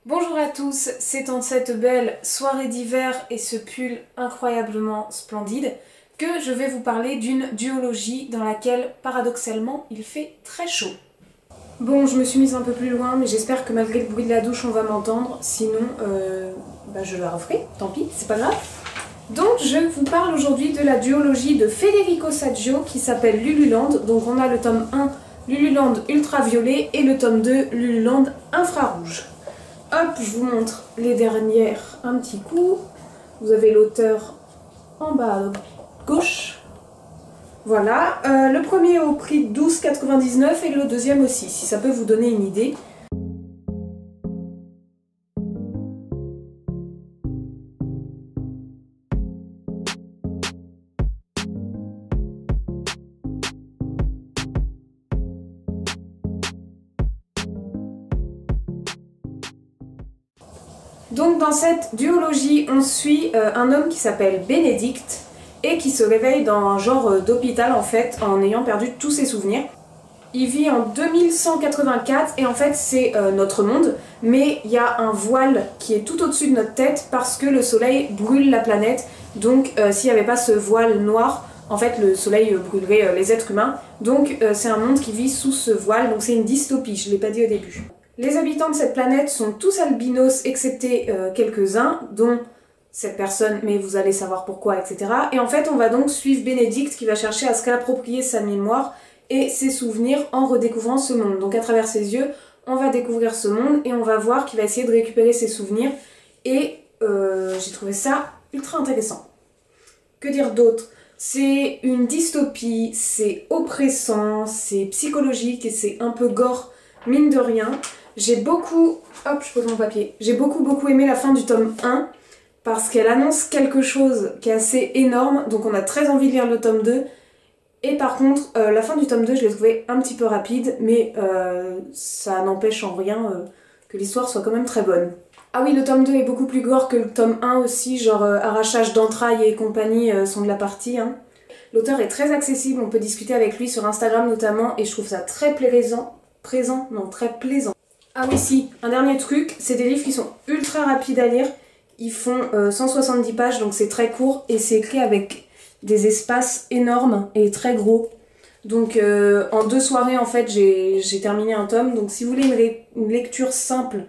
Bonjour à tous, c'est en cette belle soirée d'hiver et ce pull incroyablement splendide que je vais vous parler d'une duologie dans laquelle, paradoxalement, il fait très chaud. Bon, je me suis mise un peu plus loin, mais j'espère que malgré le bruit de la douche, on va m'entendre. Sinon, je la referai, tant pis, c'est pas grave. Donc, je vous parle aujourd'hui de la duologie de Federico Saggio qui s'appelle Lululand. Donc, on a le tome 1, Lululand Ultraviolet, et le tome 2, Lululand Infrarouge. Hop, je vous montre les dernières un petit coup. Vous avez l'auteur en bas à gauche. Voilà, le premier est au prix de 12,99 et le deuxième aussi, si ça peut vous donner une idée. Donc dans cette duologie, on suit un homme qui s'appelle Bénédicte et qui se réveille dans un genre d'hôpital en fait en ayant perdu tous ses souvenirs. Il vit en 2184 et en fait c'est notre monde, mais il y a un voile qui est tout au-dessus de notre tête parce que le soleil brûle la planète. Donc s'il n'y avait pas ce voile noir, en fait le soleil brûlerait les êtres humains. Donc c'est un monde qui vit sous ce voile, donc c'est une dystopie, je ne l'ai pas dit au début. Les habitants de cette planète sont tous albinos excepté quelques-uns, dont cette personne, mais vous allez savoir pourquoi, etc. Et en fait on va donc suivre Bénédicte qui va chercher à se réapproprier sa mémoire et ses souvenirs en redécouvrant ce monde. Donc à travers ses yeux, on va découvrir ce monde et on va voir qu'il va essayer de récupérer ses souvenirs. Et j'ai trouvé ça ultra intéressant. Que dire d'autre? C'est une dystopie, c'est oppressant, c'est psychologique et c'est un peu gore, mine de rien. J'ai beaucoup... Hop, je pose mon papier. J'ai beaucoup aimé la fin du tome 1 parce qu'elle annonce quelque chose qui est assez énorme, donc on a très envie de lire le tome 2. Et par contre, la fin du tome 2, je l'ai trouvé un petit peu rapide, mais ça n'empêche en rien que l'histoire soit quand même très bonne. Ah oui, le tome 2 est beaucoup plus gore que le tome 1 aussi, genre arrachage d'entrailles et compagnie sont de la partie. Hein. L'auteur est très accessible, on peut discuter avec lui sur Instagram notamment, et je trouve ça très très plaisant. Ah oui, si, un dernier truc, c'est des livres qui sont ultra rapides à lire, ils font 170 pages, donc c'est très court, et c'est écrit avec des espaces énormes et très gros. Donc en 2 soirées en fait j'ai terminé un tome, donc si vous voulez une lecture simple,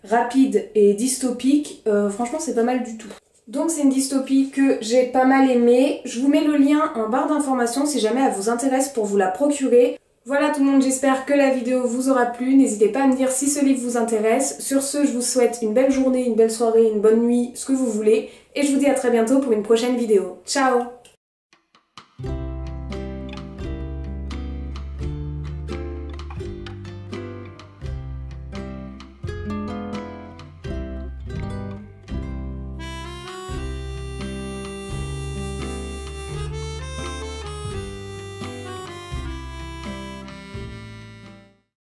rapide et dystopique, franchement c'est pas mal du tout. Donc c'est une dystopie que j'ai pas mal aimée, je vous mets le lien en barre d'informations si jamais elle vous intéresse pour vous la procurer. Voilà tout le monde, j'espère que la vidéo vous aura plu, n'hésitez pas à me dire si ce livre vous intéresse. Sur ce, je vous souhaite une belle journée, une belle soirée, une bonne nuit, ce que vous voulez, et je vous dis à très bientôt pour une prochaine vidéo. Ciao!